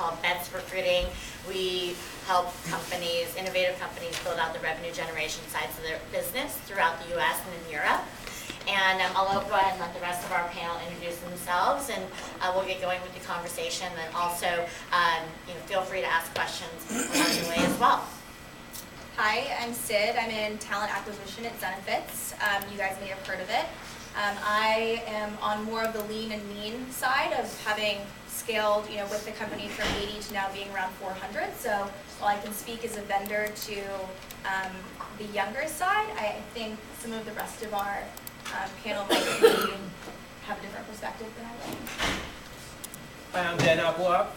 called Bets Recruiting. We help companies, innovative companies, build out the revenue generation sides of their business throughout the U.S. and in Europe. And I'll go ahead and let the rest of our panel introduce themselves, and we'll get going with the conversation. And also, feel free to ask questions along the way as well. Hi, I'm Sid. I'm in talent acquisition at Zenefits. You guys may have heard of it. I am on more of the lean and mean side of having scaled, with the company from 80 to now being around 400. So while I can speak as a vendor to the younger side, I think some of the rest of our panel might have a different perspective than I do. Hi, I'm Dan Abuab,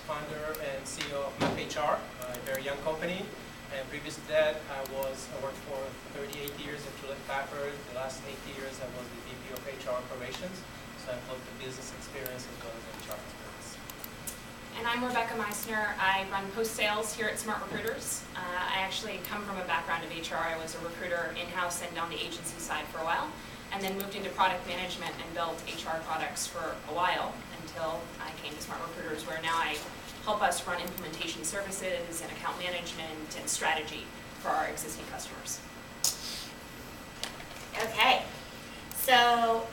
founder and CEO of MapHR, a very young company. And previous to that, I worked for 38 years at Hewlett-Packard. The last 8 years, I was the VP of HR operations. So I've both the business experience as well as HR experience. And I'm Rebecca Meissner. I run post-sales here at Smart Recruiters. I actually come from a background of HR. I was a recruiter in-house and on the agency side for a while, and then moved into product management and built HR products for a while until I came to Smart Recruiters, where now I help us run implementation services and account management and strategy for our existing customers. Okay, so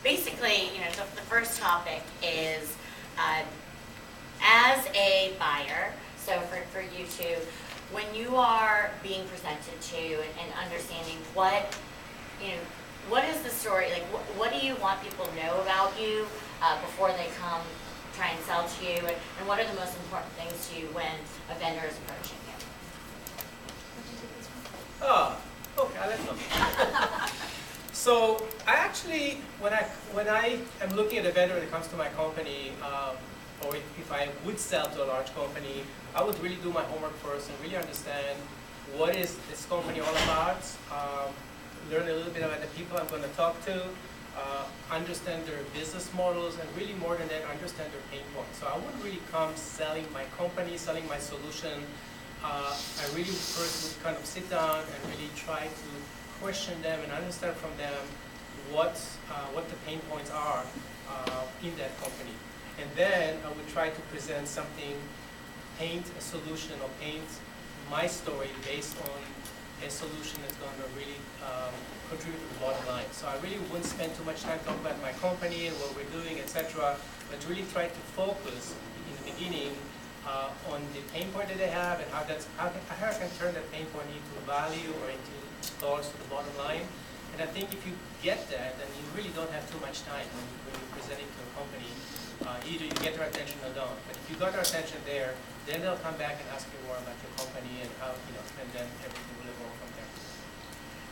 basically, the first topic is as a buyer, so for you two, when you are being presented to and understanding what is the story, like what do you want people to know about you before they come try and sell to you, and what are the most important things to you when a vendor is approaching you? Oh, okay, I'll let them. So I actually, when I am looking at a vendor that comes to my company, or if I would sell to a large company, I would really do my homework first and really understand what is this company all about, learn a little bit about the people I'm going to talk to, understand their business models, and really more than that, understand their pain points. So I wouldn't really come selling my company, selling my solution. I really first would kind of sit down and really try to question them and understand from them what the pain points are in that company. And then I would try to present something, paint a solution or paint my story based on a solution that's going to really contribute to the bottom line. So I really wouldn't spend too much time talking about my company and what we're doing, etc., but really try to focus in the beginning on the pain point that they have and how I can turn that pain point into value or into dollars to the bottom line. And I think if you get that, then you really don't have too much time when you're presenting to a company. Either you get their attention or don't. But if you got their attention there, then they'll come back and ask you more about your company and how, and then everything will evolve from there.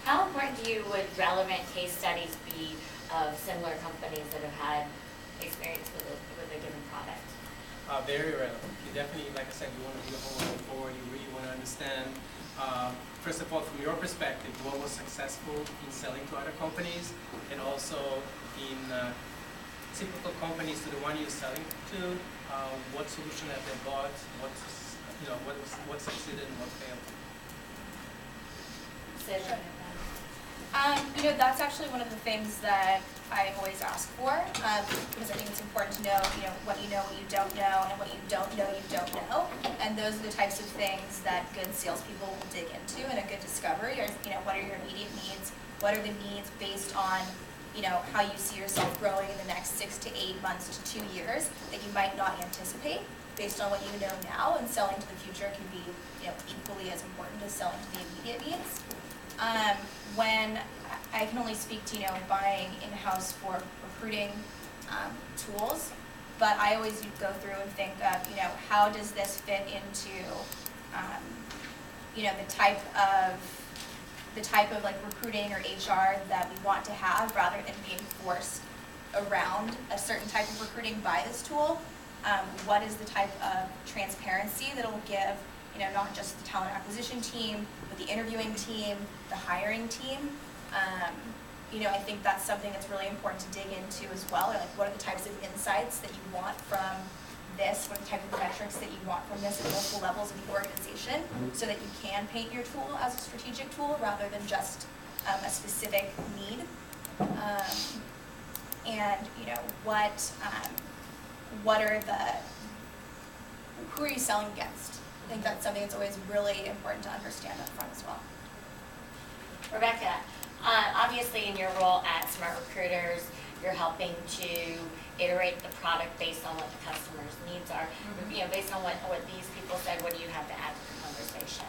How important to you would relevant case studies be of similar companies that have had experience with a given product? Very relevant. You definitely, like I said, you want to do the homework before. You really want to understand, first of all, from your perspective, what was successful in selling to other companies, and also in typical companies to the one you're selling to, what solution have they bought, what succeeded and what failed. That's actually one of the things that I always ask for, because I think it's important to know, what you don't know, and what you don't know. And those are the types of things that good salespeople will dig into in a good discovery. Or, what are your immediate needs? What are the needs based on, how you see yourself growing in the next 6 to 8 months to 2 years that you might not anticipate based on what you know now, and selling to the future can be, equally as important as selling to the immediate needs. When I can only speak to, buying in-house for recruiting tools, but I always go through and think of, how does this fit into, the type of like recruiting or HR that we want to have, rather than being forced around a certain type of recruiting by this tool. What is the type of transparency that it will give, not just the talent acquisition team, but the interviewing team, the hiring team. I think that's something that's really important to dig into as well. Or like, what are the types of insights that you want from this? What are the type of metrics that you want from this at multiple levels of the organization, so that you can paint your tool as a strategic tool rather than just a specific need. And what are who are you selling against? I think that's something that's always really important to understand up front as well. Rebecca, obviously in your role at Smart Recruiters, you're helping to iterate the product based on what the customer's needs are. You know, based on what these people said, what do you have to add to the conversation?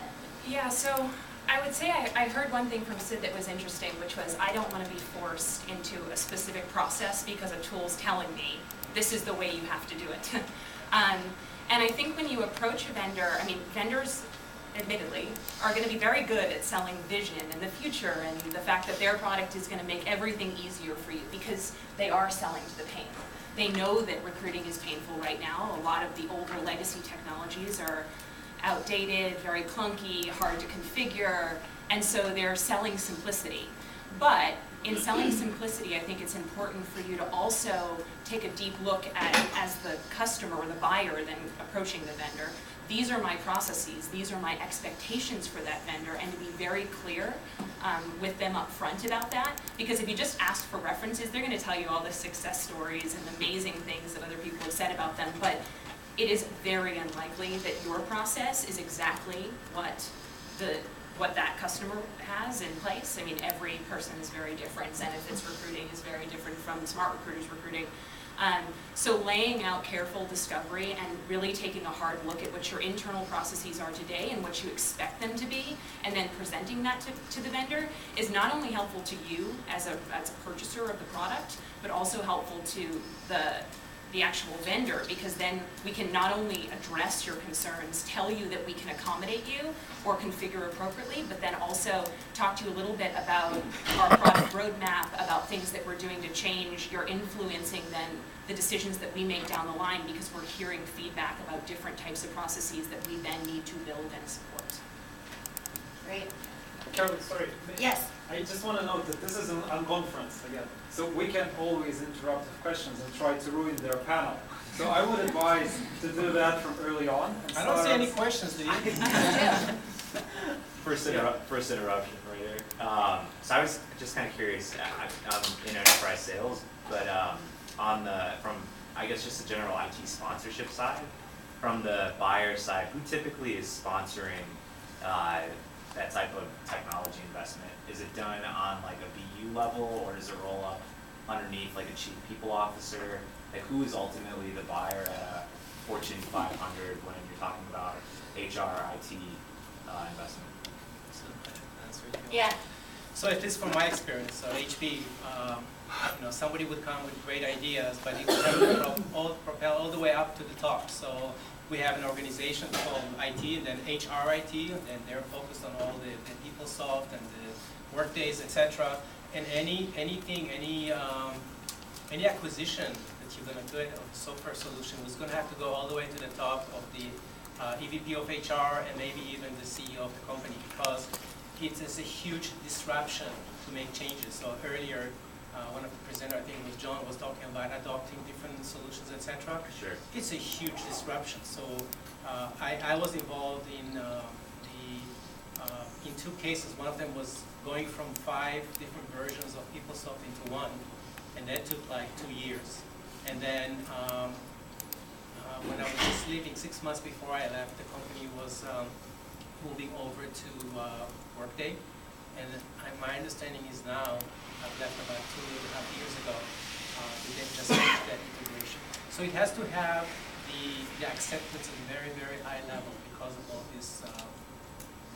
Yeah, so I would say I heard one thing from Sid that was interesting, which was I don't want to be forced into a specific process because a tool's telling me this is the way you have to do it. And I think when you approach a vendor, I mean, vendors, admittedly, are going to be very good at selling vision and the future and the fact that their product is going to make everything easier for you because they are selling to the pain. They know that recruiting is painful right now. A lot of the older legacy technologies are outdated, very clunky, hard to configure, and so they're selling simplicity. But in selling simplicity, I think it's important for you to also take a deep look at, as the customer or the buyer then approaching the vendor, these are my processes, these are my expectations for that vendor, and to be very clear with them up front about that. Because if you just ask for references, they're going to tell you all the success stories and amazing things that other people have said about them, but it is very unlikely that your process is exactly what that customer has in place. I mean, every person is very different. Zenefits recruiting is very different from Smart Recruiters recruiting. So laying out careful discovery and really taking a hard look at what your internal processes are today and what you expect them to be, and then presenting that to the vendor is not only helpful to you as a purchaser of the product, but also helpful to the actual vendor, because then we can not only address your concerns, tell you that we can accommodate you or configure appropriately, but then also talk to you a little bit about our product roadmap, about things that we're doing to change. You're influencing then the decisions that we make down the line because we're hearing feedback about different types of processes that we then need to build and support. Great. Carol, sorry. Yes. I just want to note that this is an unconference again, so we can always interrupt with questions and try to ruin their panel. So I would advise to do that from early on. I don't see any questions, do you? First interruption right here. So I was just kind of curious. I'm in enterprise sales, but from I guess just the general IT sponsorship side, from the buyer side, who typically is sponsoring that type of technology investment? Is it done on like a BU level, or does it roll up underneath like a chief people officer? Like, who is ultimately the buyer at a Fortune 500 when you're talking about HR, IT investment? Yeah. So at least from my experience, so HP, somebody would come with great ideas, but it would have to propel all the way up to the top. So we have an organization called IT, and then HR IT, and then they're focused on all the PeopleSoft and the Workdays, etc. And any acquisition that you're going to do of software solution is going to have to go all the way to the top of the EVP of HR and maybe even the CEO of the company, because it is a huge disruption to make changes. So earlier, one of the presenters, I think it was John, was talking about adopting different solutions, etc. Sure. It's a huge disruption. So I was involved in in two cases. One of them was going from 5 different versions of PeopleSoft into one, and that took like 2 years. And then when I was just leaving, 6 months before I left, the company was moving over to Workday. And my understanding is now, I've left about 2.5 years ago, they've just finished that integration. So it has to have the acceptance at a very, very high level because of all this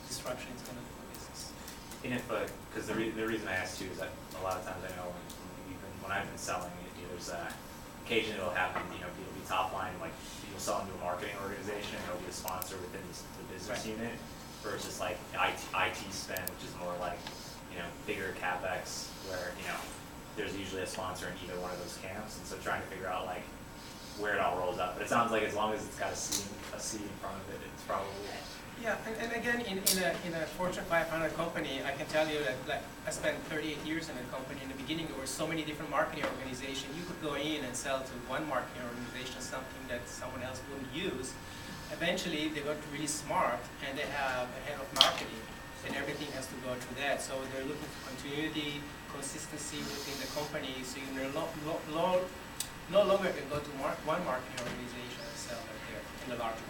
disruption it's going to do for business. And if, because the reason I asked too is that a lot of times I know when I've been selling, there's occasionally it'll happen, it'll be top line, like you'll sell into a marketing organization and it'll be a sponsor within the business unit, versus like IT spend, which is more like, bigger CapEx, where, there's usually a sponsor in either one of those camps, and so trying to figure out like where it all rolls up. But it sounds like as long as it's got a C in front of it, it's probably. Yeah, and again, in a Fortune 500 company, I can tell you that I spent 38 years in a company. In the beginning, there were so many different marketing organizations. You could go in and sell to one marketing organization something that someone else wouldn't use. Eventually, they got really smart, and they have a head of marketing, and everything has to go through that. So they're looking for continuity, consistency within the company, so you're no longer can go to one marketing organization and sell right there. And a large company.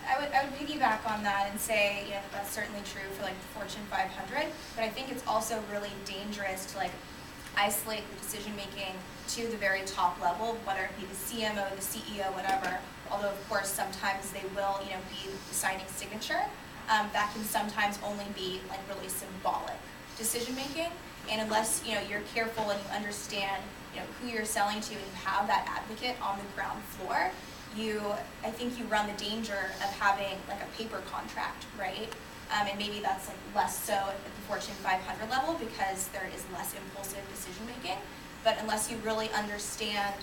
I would piggyback on that and say, that's certainly true for like the Fortune 500, but I think it's also really dangerous to like isolate the decision making to the very top level, whether it be the CMO, the CEO, whatever. Although of course sometimes they will, be the signing signature. That can sometimes only be like really symbolic decision making, and unless you're careful and you understand who you're selling to and you have that advocate on the ground floor, I think you run the danger of having like a paper contract, right? And maybe that's like less so at the Fortune 500 level because there is less impulsive decision making. But unless you really understand,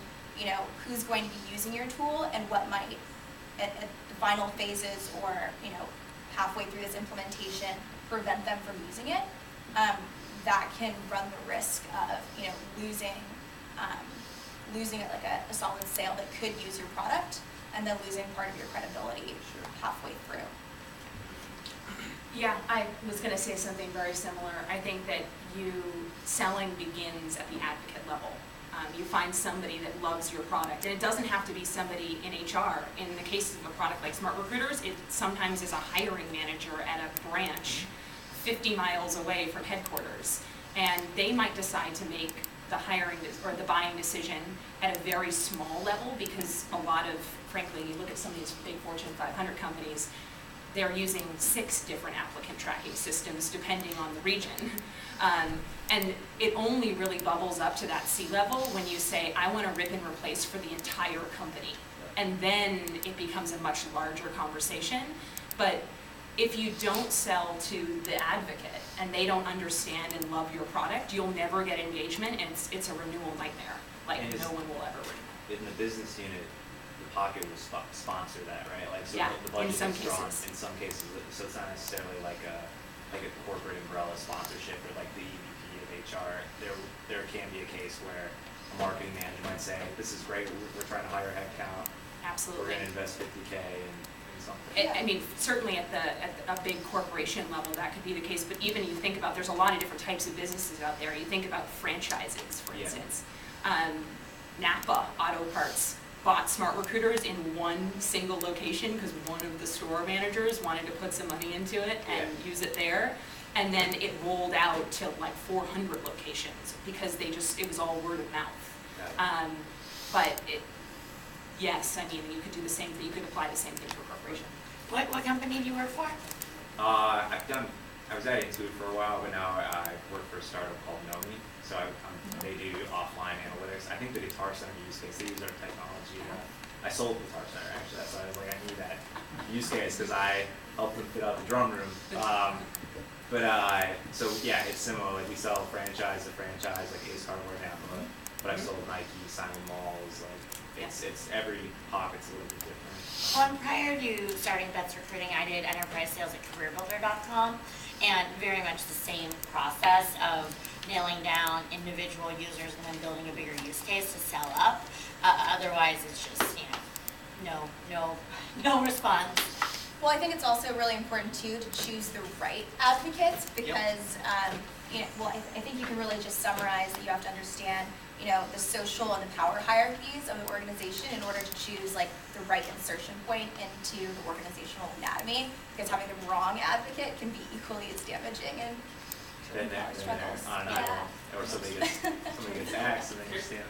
who's going to be using your tool and what might, at the final phases or halfway through this implementation, prevent them from using it, that can run the risk of losing like a solid sale that could use your product, and then losing part of your credibility halfway through. Yeah, I was going to say something very similar. I think that selling begins at the advocate level. You find somebody that loves your product, and it doesn't have to be somebody in HR. In the case of a product like Smart Recruiters, it sometimes is a hiring manager at a branch 50 miles away from headquarters, and they might decide to make the hiring or the buying decision at a very small level because a lot of, frankly, you look at some of these big Fortune 500 companies, they're using 6 different applicant tracking systems depending on the region. And it only really bubbles up to that C-level when you say, I want to rip and replace for the entire company. And then it becomes a much larger conversation. But if you don't sell to the advocate and they don't understand and love your product, you'll never get engagement, and it's a renewal nightmare. Like, no one will ever renew. In the business unit, the pocket will sponsor that, right? Like, so Yeah, the budget in some is drawn cases. in some cases, so it's not necessarily like a corporate umbrella sponsorship or like the EVP of HR. There can be a case where a marketing manager might say, this is great, we're trying to hire headcount. Absolutely. We're going to invest $50K in something. I mean, certainly at a big corporation level, that could be the case, but even you think about, there's a lot of different types of businesses out there. You think about franchises, for instance. Napa Auto Parts bought Smart Recruiters in one single location because one of the store managers wanted to put some money into it and use it there. And then it rolled out to like 400 locations because it was all word of mouth. But yes, I mean, you could do the same thing. You could apply the same thing to a corporation. What company do you work for? I was at Intuit for a while, but now I work for a startup called Nomi. So they do offline analytics. I think the Guitar Center use case, they use our technology. I sold Guitar Center, actually. That's why I was like, I knew that use case because I helped them fit out the drum room. So yeah, it's similar. Like we sell franchise to franchise, like Ace Hardware now, but I've sold Nike, Simon Malls. Like it's every pocket's a little bit different. Well, prior to starting Beth's Recruiting, I did enterprise sales at careerbuilder.com, and very much the same process of nailing down individual users and then building a bigger use case to sell up. Otherwise, it's just, no response. Well, I think it's also really important too to choose the right advocates because, I think you can really just summarize that you have to understand, the social and the power hierarchies of the organization in order to choose like the right insertion point into the organizational anatomy. Because having the wrong advocate can be equally as damaging and struggles. On an island, or somebody gets axed and then you're standing.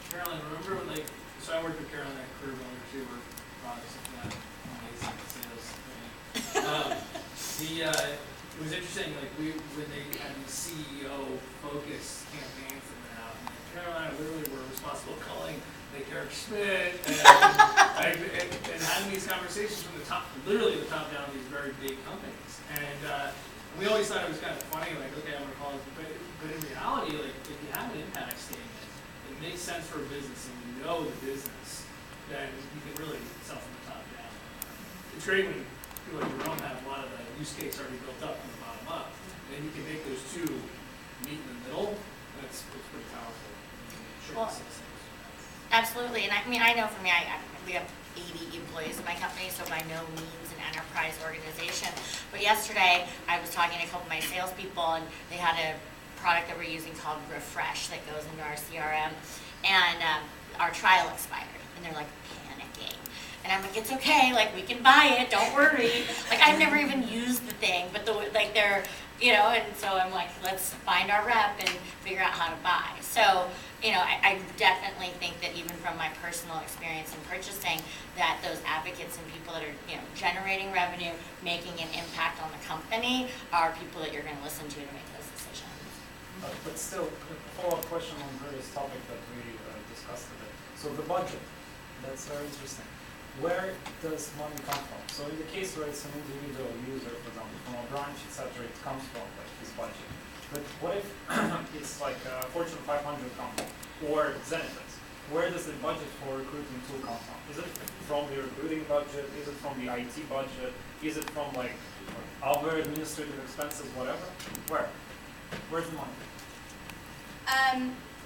Carolyn, remember when so I worked with Carolyn at Career Builder too, where products like that, amazing sales thing. It was interesting, like when they had the CEO focus campaigns that went out, and Carolyn and I literally were responsible for calling like Eric Schmidt and having these conversations from the top, literally the top down of these very big companies. And we always thought it was kind of funny, like, okay, I'm gonna call it, but in reality, like, if you have an impact statement, it makes sense for a business, and you know the business, then you can really sell from the top down. It's great when people like your own have a lot of the use case already built up from the bottom up, and you can make those two meet in the middle. It's pretty powerful. Well, absolutely, and I know for me, we have 80 employees in my company, so by no means an enterprise organization. But yesterday, I was talking to a couple of my salespeople, and they had a product that we're using called Refresh that goes into our CRM, and our trial expired, and they're like panicking. like, it's okay, like, we can buy it, don't worry. Like, I've never even used the thing, but like, they're, you know, and so I'm like, let's find our rep and figure out how to buy. So, you know, I definitely think that even from my personal experience in purchasing, that those advocates and people that are, you know, generating revenue, making an impact on the company, are people that you're going to listen to make those decisions. But still, a follow-up question on this topic that we discussed today. So the budget, that's very interesting. Where does money come from? So in the case where it's an individual user, for example, from a branch, etc., it comes from like his budget. But what if it's like a Fortune 500 company or Zenithus? Where does the budget for recruiting tool come from? Is it from the recruiting budget? Is it from the IT budget? Is it from like other administrative expenses, whatever? Where? Where's the money?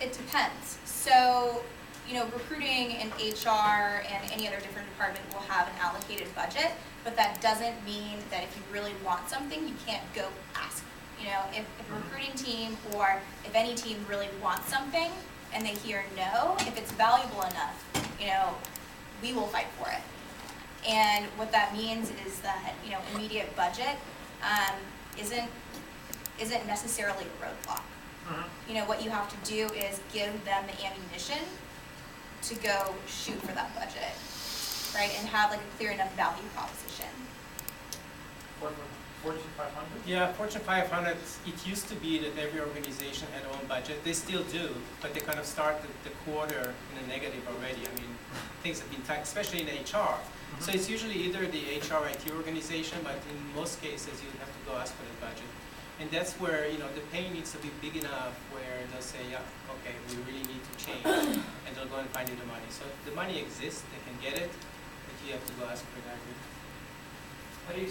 It depends. So, you know, recruiting and HR and any other different department will have an allocated budget, but that doesn't mean that if you really want something, you can't go ask. You know, if a recruiting team or if any team really wants something and they hear no, if it's valuable enough, you know, we will fight for it. And what that means is that, you know, immediate budget isn't necessarily a roadblock. You know, what you have to do is give them the ammunition to go shoot for that budget, right? And have like a clear enough value proposition. Fortune 500? Yeah, Fortune 500, it used to be that every organization had their own budget. They still do, but they kind of start the quarter in a negative already. I mean, things have been tight, especially in HR. So it's usually either the HR IT organization, but in most cases you have to go ask for the budget. And that's where, you know, the pain needs to be big enough where they'll say, yeah, okay, we really need to change, and they'll go and find you the money. So the money exists, they can get it, but you have to go ask for that. How do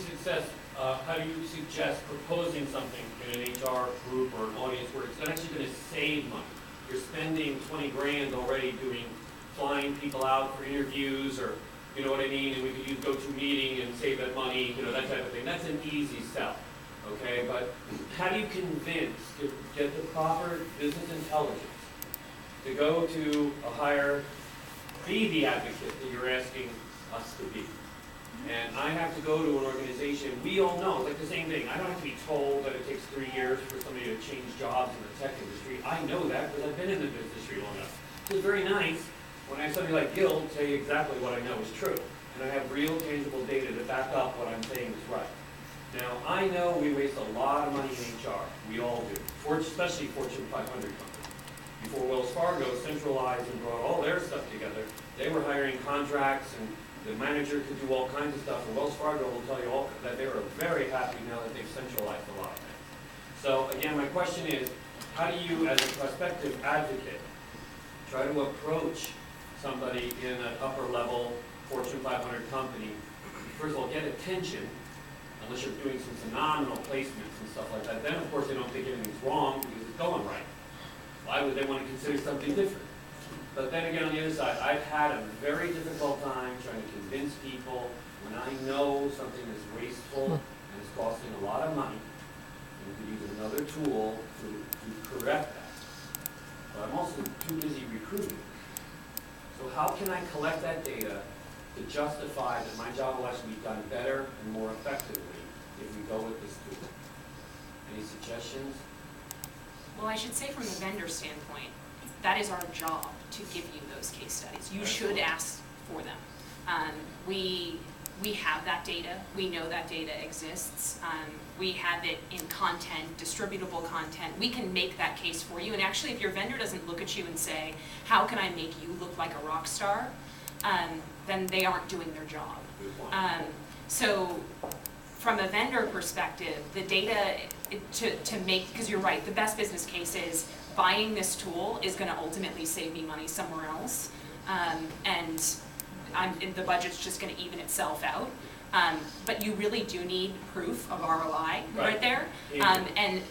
you suggest proposing something in an HR group or an audience where it's actually going to save money? You're spending 20 grand already flying people out for interviews, or, you know what I mean, and we could use GoToMeeting and save that money, you know, that type of thing. That's an easy sell, okay? But how do you convince, to get the proper business intelligence to go to a higher, be the advocate that you're asking us to be? And I have to go to an organization, we all know, it's like the same thing. I don't have to be told that it takes 3 years for somebody to change jobs in the tech industry. I know that because I've been in the industry long enough. So it's very nice when I have somebody like Gil tell you exactly what I know is true. And I have real tangible data to back up what I'm saying is right. Now, I know we waste a lot of money in HR. We all do, especially Fortune 500 companies. Before Wells Fargo centralized and brought all their stuff together, they were hiring contracts, and the manager could do all kinds of stuff, and Wells Fargo will tell you all that they are very happy now that they've centralized a lot of things. So again, my question is, how do you, as a prospective advocate, try to approach somebody in an upper level Fortune 500 company? First of all, get attention, unless you're doing some phenomenal placements and stuff like that. Then of course they don't think anything's wrong because it's going right. Why would they want to consider something different? But then again, on the other side, I've had a very difficult time trying to convince people when I know something is wasteful and it's costing a lot of money, and we could use another tool to correct that. But I'm also too busy recruiting. So how can I collect that data to justify that my job will actually be done better and more effectively if we go with this tool? Any suggestions? Well, I should say from the vendor standpoint, that is our job to give you those case studies. You should ask for them. We have that data. We know that data exists. We have it in content, distributable content. We can make that case for you. And actually, if your vendor doesn't look at you and say, how can I make you look like a rock star, then they aren't doing their job. So from a vendor perspective, the data to make, because you're right, the best business case is buying this tool is going to ultimately save me money somewhere else, and the budget's just going to even itself out. But you really do need proof of ROI right there, and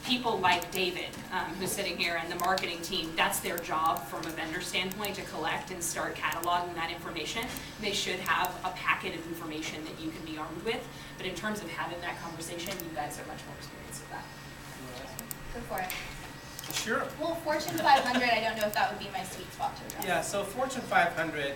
people like David, who's sitting here, and the marketing team, that's their job from a vendor standpoint, to collect and start cataloging that information. They should have a packet of information that you can be armed with, but in terms of having that conversation, you guys are much more experienced with that. Go for it. Sure. Well, Fortune 500, I don't know if that would be my sweet spot to address. Yeah, so Fortune 500,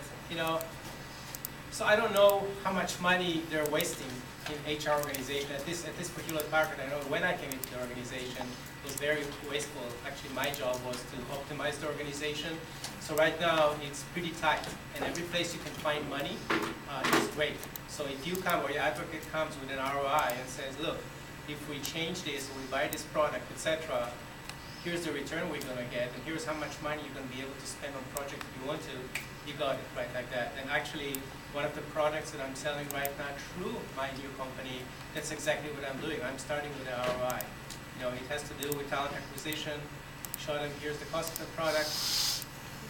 so I don't know how much money they're wasting in HR organization. At this particular target, I know when I came into the organization, it was very wasteful. Actually, my job was to optimize the organization. So right now, it's pretty tight, and every place you can find money is great. So if you come, or your advocate comes with an ROI and says, look, if we change this, or we buy this product, etc., here's the return we're going to get, and here's how much money you're going to be able to spend on project if you want to, you got it right like that. And actually, one of the products that I'm selling right now through my new company, that's exactly what I'm doing. I'm starting with the ROI. It has to do with talent acquisition, show them here's the cost of the product,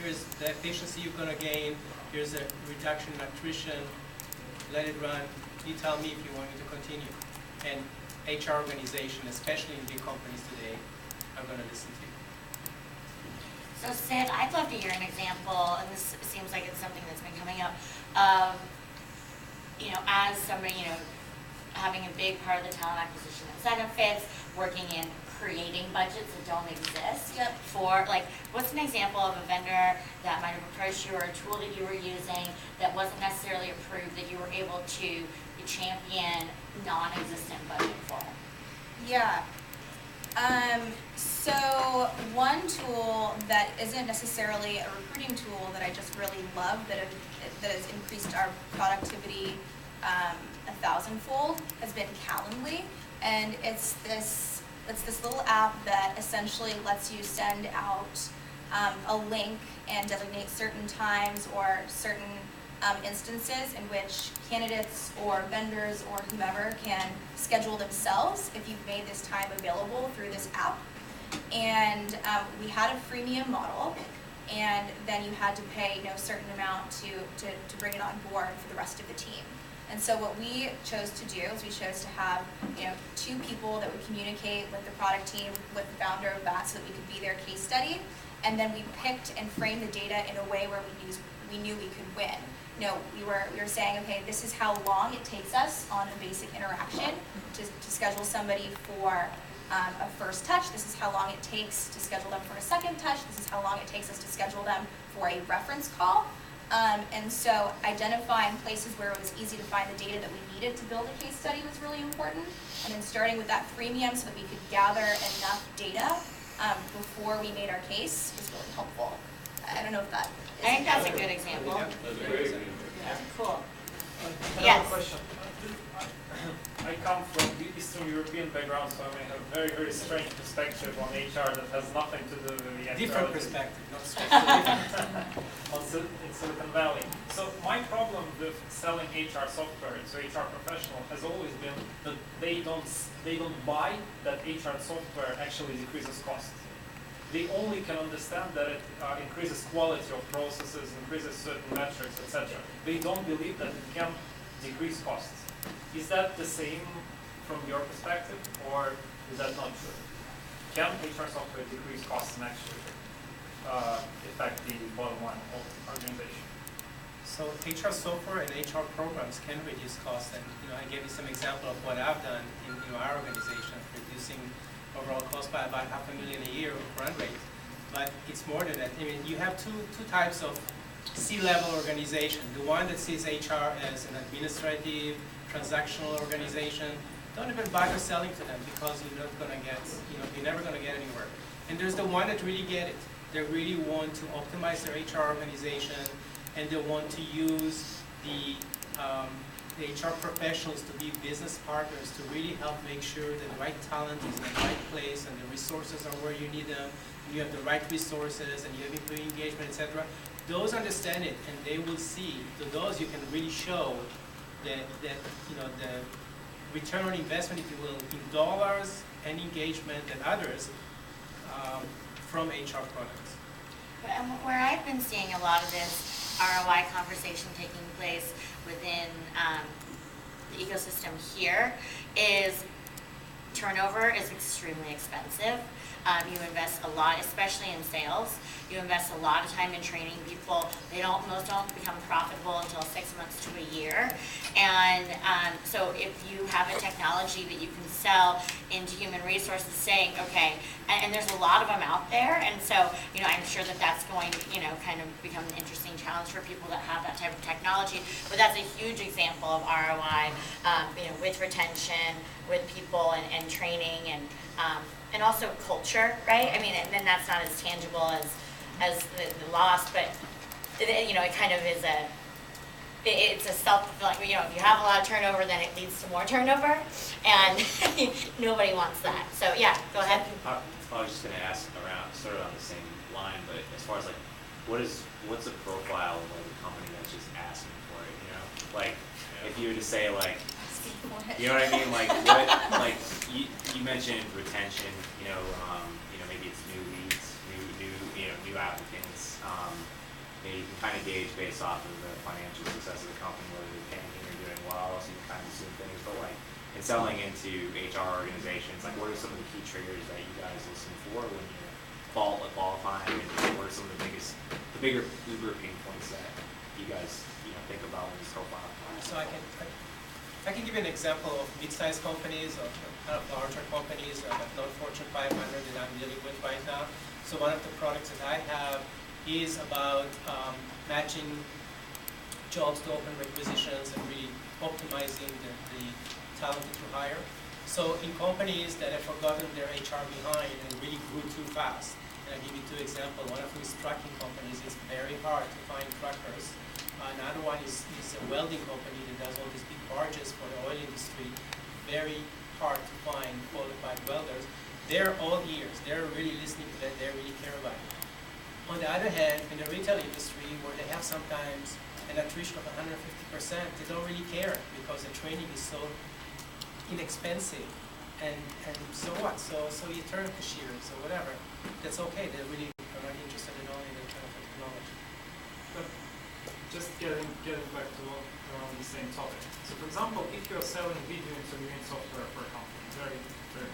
here's the efficiency you're going to gain, here's a reduction in attrition, let it run, you tell me if you want me to continue. And HR organization, especially in big companies today, are going to listen to you. So Sid, I'd love to hear an example, and this seems like it's something that's been coming up, of, as somebody, having a big part of the talent acquisition and benefits, working in creating budgets that don't exist. Yep. For, what's an example of a vendor that might have approached you, or a tool that you were using that wasn't necessarily approved, that you were able to champion non-existent budget for? Yeah. So one tool that isn't necessarily a recruiting tool that I just really love that has increased our productivity 1,000-fold has been Calendly, and it's this little app that essentially lets you send out a link and designate certain times or certain instances in which candidates or vendors or whomever can schedule themselves if you've made this time available through this app. And we had a freemium model, and then you had to pay a certain amount to bring it on board for the rest of the team. And so what we chose to do is we chose to have 2 people that would communicate with the product team, with the founder of that, so that we could be their case study. And then we picked and framed the data in a way where we knew we could win. We were saying, okay, this is how long it takes us on a basic interaction to schedule somebody for a first touch. This is how long it takes to schedule them for a second touch. This is how long it takes us to schedule them for a reference call. And so identifying places where it was easy to find the data that we needed to build a case study was really important. And then starting with that freemium so that we could gather enough data before we made our case was really helpful. I don't know if that is. I think that's a good example. That's a great example. Yeah, cool. Another Yes. question. I come from the Eastern European background, so I may have a very, very strange perspective on HR that has nothing to do with the Different actuality. perspective, not specific. In Silicon Valley. So my problem with selling HR software to HR professional has always been that they don't buy that HR software actually decreases costs. They only can understand that it increases quality of processes, increases certain metrics, etc. They don't believe that it can decrease costs. Is that the same from your perspective, or is that not true? Can HR software decrease costs and actually affect the bottom line of the organization? So HR software and HR programs can reduce costs, and I gave you some example of what I've done in our organization, reducing overall cost by about $500,000 a year run rate. But it's more than that. You have two types of C-level organization. The one that sees HR as an administrative, transactional organization. Don't even bother selling to them because you're not going to get, you're never going to get anywhere. And there's the one that really get it. They really want to optimize their HR organization, and they want to use the HR professionals to be business partners to really help make sure that the right talent is in the right place and the resources are where you need them, and you have the right resources, and you have employee engagement, etc. Those understand it, and they will see. To those, you can really show that the return on investment, if you will, in dollars and engagement and others from HR products. Where I've been seeing a lot of this ROI conversation taking place within the ecosystem here is turnover is extremely expensive. You invest a lot, especially in sales. You invest a lot of time in training people. Most don't become profitable until 6 months to a year. And so if you have a technology that you can sell into human resources, saying, okay, and there's a lot of them out there, and so, I'm sure that that's going to, kind of become an interesting challenge for people that have that type of technology. But that's a huge example of ROI, with retention, with people and training and also culture, right? I mean, and then that's not as tangible as the loss, but it kind of is it's a self-fulfilling, if you have a lot of turnover, then it leads to more turnover, and nobody wants that. So yeah, go ahead. I was just gonna ask around, sort of on the same line, but as far as like, what's the profile of like a company that's just asking for it, Like, if you were to say like, you know what I mean, like what, like you mentioned retention, maybe it's new leads, new applicants. You can kind of gauge based off of the financial success of the company, whether they're tanking or doing well, so you can kind of assume things. But like in selling into HR organizations, like what are some of the key triggers that you guys listen for when you're qualifying, and what are some of the bigger Uber pain points that you guys think about when you profile? So I can give you an example of mid-sized companies or kind of larger companies, not Fortune 500 that I'm dealing with right now. So one of the products that I have is about matching jobs to open requisitions and really optimizing the talent to hire. So in companies that have forgotten their HR behind and really grew too fast, and I'll give you two examples. One of them is trucking companies. It's very hard to find truckers. Another one is a welding company that does all these big barges for the oil industry. Very hard to find qualified welders. They're all ears. They're really listening to that. They really care about it. On the other hand, in the retail industry, where they have sometimes an attrition of 150%, they don't really care because the training is so inexpensive. And so what? So you turn cashiers or whatever. That's okay. They really are not interested in owning that kind of technology. But just getting back to around the same topic. So for example, if you're selling video interviewing software for a company, very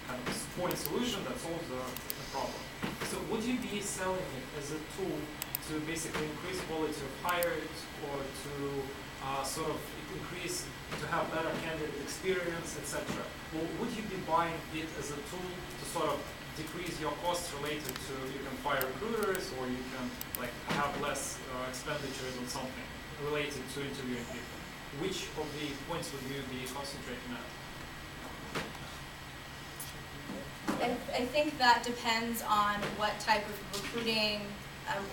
kind of point solution that solves the problem. So would you be selling it as a tool to basically increase quality of hires, or to sort of increase, to have better candidate experience, etc.? Or would you be buying it as a tool to sort of decrease your costs related to, you can fire recruiters, or you can like have less expenditures on something related to interviewing people? Which of the points would you be concentrating on? I think that depends on what type of recruiting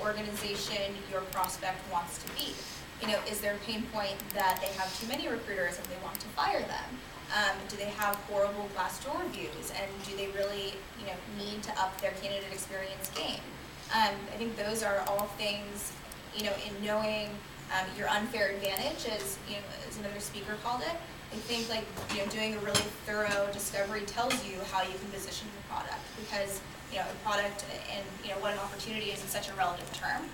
organization your prospect wants to be. Is there a pain point that they have too many recruiters and they want to fire them? Do they have horrible Glassdoor reviews, and do they really, need to up their candidate experience game? I think those are all things, in knowing your unfair advantage, as another speaker called it. I think doing a really thorough discovery tells you how you can position the product, because a product and what an opportunity is such a relative term.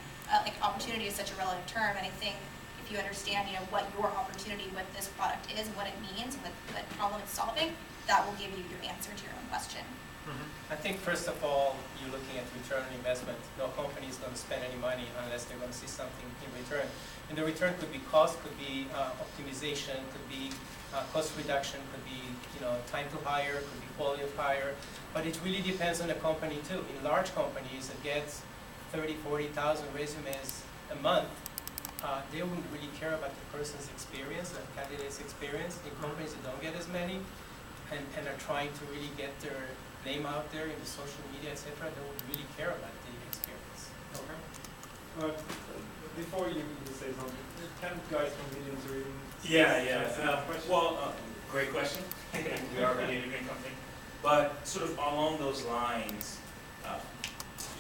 Opportunity is such a relative term, and I think if you understand what your opportunity with this product is and what it means and what problem it's solving, that will give you your answer to your own question. I think first of all, you're looking at return on investment. No company is going to spend any money unless they're going to see something in return. And the return could be cost, could be optimization, could be cost reduction, could be time to hire, could be quality of hire. But it really depends on the company too. In large companies that get 30,000, 40,000 resumes a month, they wouldn't really care about the person's experience, the candidate's experience. In companies that don't get as many and are trying to really get their name out there in the social media, etc., they would really care about the experience. Okay. Before you say something, can guys from video interviewing? Great question. We are a video interviewing company. But sort of along those lines,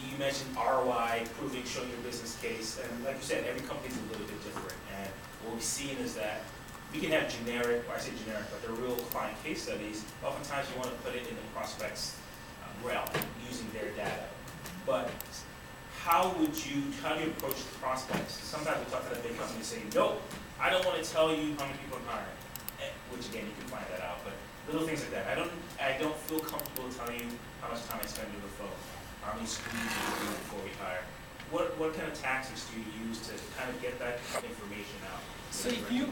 you mentioned ROI, proving, showing your business case, and like you said, every company is a little bit different. And what we've seen is that we can have generic, or I say generic, but they're real client case studies. Oftentimes you want to put it in the prospect's realm using their data. But how do you approach the prospects? Sometimes we talk to that big company and say, nope, I don't want to tell you how many people I'm hiring, which again, you can find that out. But Little things like that. I don't feel comfortable telling you how much time I spend on the phone, how many screens you do before we hire. What kind of tactics do you use to kind of get that information out? So if you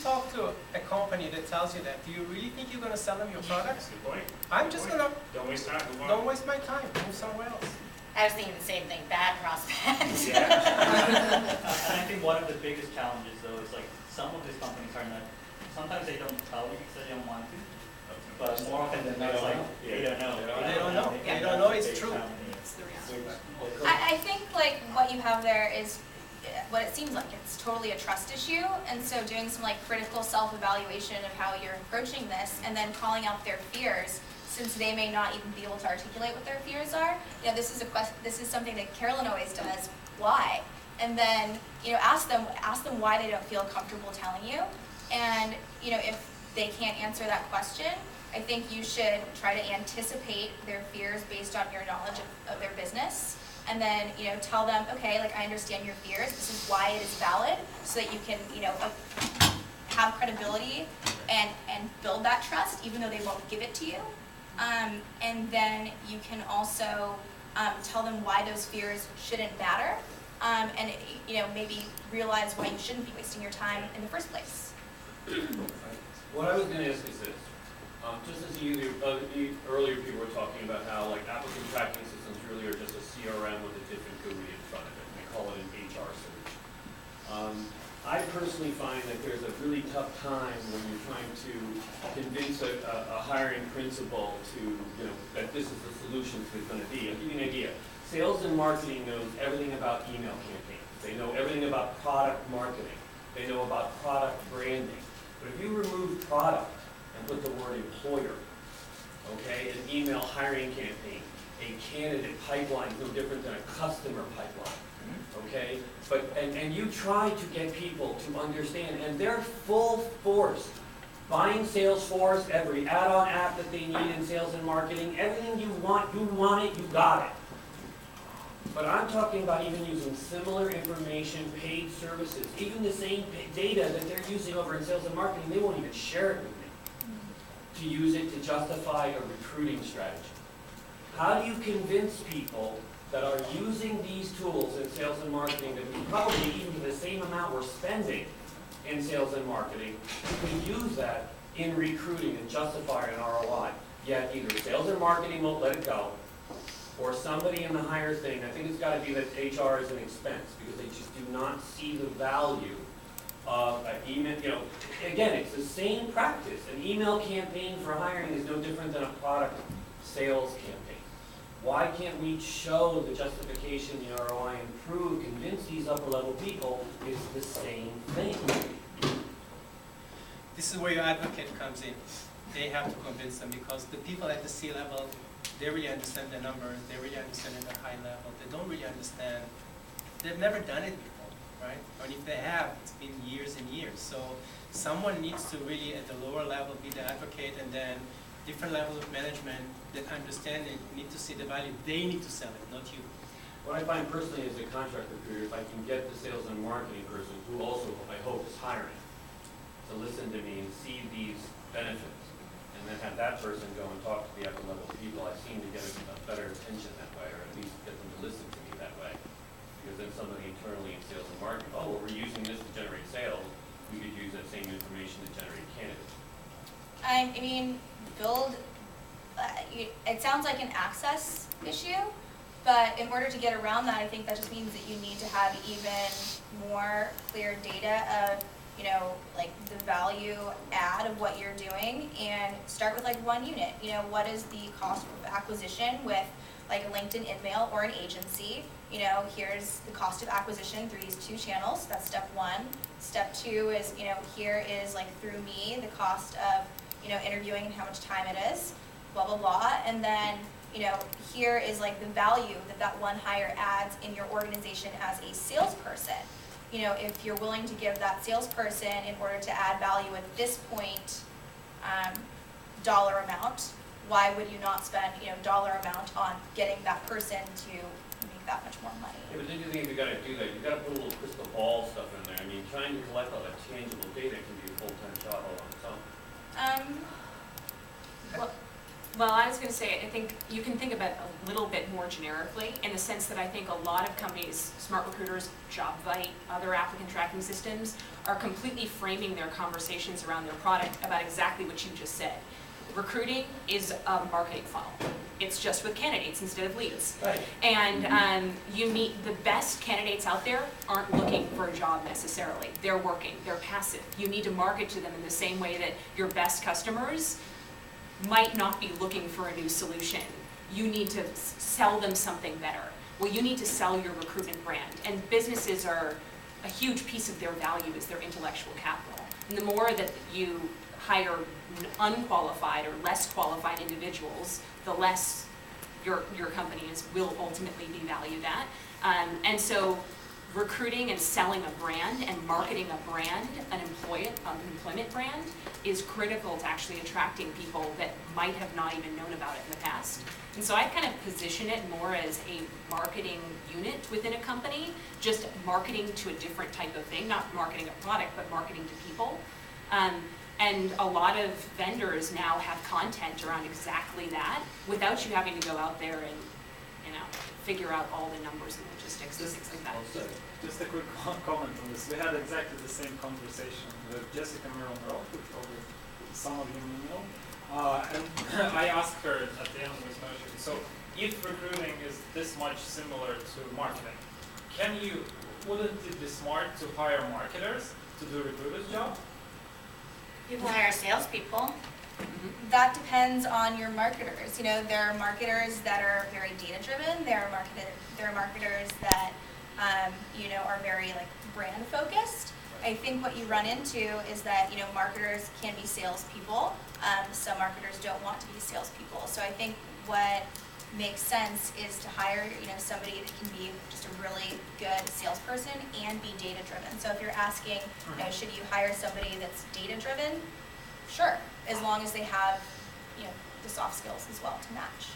talk to a company that tells you that, do you really think you're going to sell them your That's products? a good point. I'm just going to, Don't waste time, move on. don't waste my time, move somewhere else. I was thinking the same thing, bad prospect. Yeah. And I think one of the biggest challenges though is like some of these companies are not, sometimes they don't tell you because they don't want to, but more often than not, it's like, they don't know. They don't know. They don't know it's true. It's the reality. I think like what you have there is what it seems like. It's totally a trust issue, and so doing some like critical self-evaluation of how you're approaching this, and then calling out their fears, since they may not even be able to articulate what their fears are. You know, this is a question. This is something that Carolyn always does. Why? And then ask them why they don't feel comfortable telling you, and if they can't answer that question, I think you should try to anticipate their fears based on your knowledge of their business. And then, tell them, okay, like I understand your fears, this is why it is valid, so that you can, have credibility and build that trust, even though they won't give it to you. And then you can also tell them why those fears shouldn't matter, and maybe realize why you shouldn't be wasting your time in the first place. What I was going to ask is this. Just as earlier people were talking about how like applicant tracking systems really are just a CRM with a different GUI in front of it, and they call it an HR solution. I personally find that there's a really tough time when you're trying to convince a hiring principal to, that this is the solution it's going to be. I'll give you an idea. Sales and marketing knows everything about email campaigns. They know everything about product marketing. They know about product branding. But if you remove product and put the word employer, okay, an email hiring campaign, a candidate pipeline is no different than a customer pipeline, okay? But and you try to get people to understand, and they're full force buying Salesforce, every add-on app that they need in sales and marketing, everything you want it, you got it. But I'm talking about even using similar information, paid services, even the same data that they're using over in sales and marketing, they won't even share it with me to use it to justify a recruiting strategy. How do you convince people that are using these tools in sales and marketing that we probably, even for the same amount we're spending in sales and marketing, could use that in recruiting and justify an ROI? Yet either sales and marketing won't let it go, or somebody in the hire thing, I think it's got to be that HR is an expense because they just do not see the value of an email. Again, it's the same practice. An email campaign for hiring is no different than a product sales campaign. Why can't we show the justification, the ROI, and convince these upper level people it's the same thing? This is where your advocate comes in. They have to convince them because the people at the C-level, they really understand the numbers, they really understand at a high level. They don't really understand, they've never done it before, right? And if they have, it's been years and years. So someone needs to really, at the lower level, be the advocate, and then different levels of management that understand it need to see the value. They need to sell it, not you. What I find personally as a contract recruiter, if I can get the sales and marketing person, who also I hope is hiring, to listen to me and see these benefits, and then have that person go and talk to the upper level people, I seem to get a better attention that way, or at least get them to listen to me that way. Because then somebody internally in sales and marketing, oh, well, we're using this to generate sales, we could use that same information to generate candidates. I mean, it sounds like an access issue, but in order to get around that, I think that just means that you need to have even more clear data of, like the value add of what you're doing, and start with like one unit. What is the cost of acquisition with like a LinkedIn InMail or an agency? Here's the cost of acquisition through these two channels. That's step one. Step two is, here is like through me, the cost of, interviewing and how much time it is, blah, blah, blah. And then, here is like the value that one hire adds in your organization as a salesperson. If you're willing to give that salesperson in order to add value at this point, dollar amount, why would you not spend, dollar amount on getting that person to make that much more money? Yeah, but then you think if you got to do that, you got to put a little crystal ball stuff in there. I mean, trying to collect all that tangible data can be a full-time job all on its own. Well, I was gonna say, I think you can think about it a little bit more generically, in the sense that I think a lot of companies, Smart Recruiters, JobVite, other applicant tracking systems, are completely framing their conversations around their product about exactly what you just said. Recruiting is a marketing funnel. It's just with candidates instead of leads. Right. And you meet the best candidates out there aren't looking for a job necessarily. They're working, they're passive. You need to market to them in the same way that your best customers might not be looking for a new solution. You need to sell them something better. Well, you need to sell your recruitment brand. And businesses are, a huge piece of their value is their intellectual capital. And the more that you hire unqualified or less qualified individuals, the less your companies will ultimately be valued at. And so recruiting and selling a brand and marketing a brand, an employment brand, is critical to actually attracting people that might have not even known about it in the past. And so I kind of position it more as a marketing unit within a company, just marketing to a different type of thing, not marketing a product, but marketing to people. And a lot of vendors now have content around exactly that, without you having to go out there and, figure out all the numbers and logistics and things like that. Just a quick comment on this. We had exactly the same conversation with Jessica Miron-Roth, which probably some of you may know. And I asked her at the end of this motion, so if recruiting is this much similar to marketing, wouldn't it be smart to hire marketers to do recruiters' job? People hire salespeople. That depends on your marketers. There are marketers that are very data-driven. There are marketers that, are very brand focused. I think what you run into is that, marketers can be salespeople. Some marketers don't want to be salespeople. So I think what makes sense is to hire, somebody that can be just a really good salesperson and be data-driven. So if you're asking, should you hire somebody that's data-driven? Sure, as long as they have, the soft skills as well to match.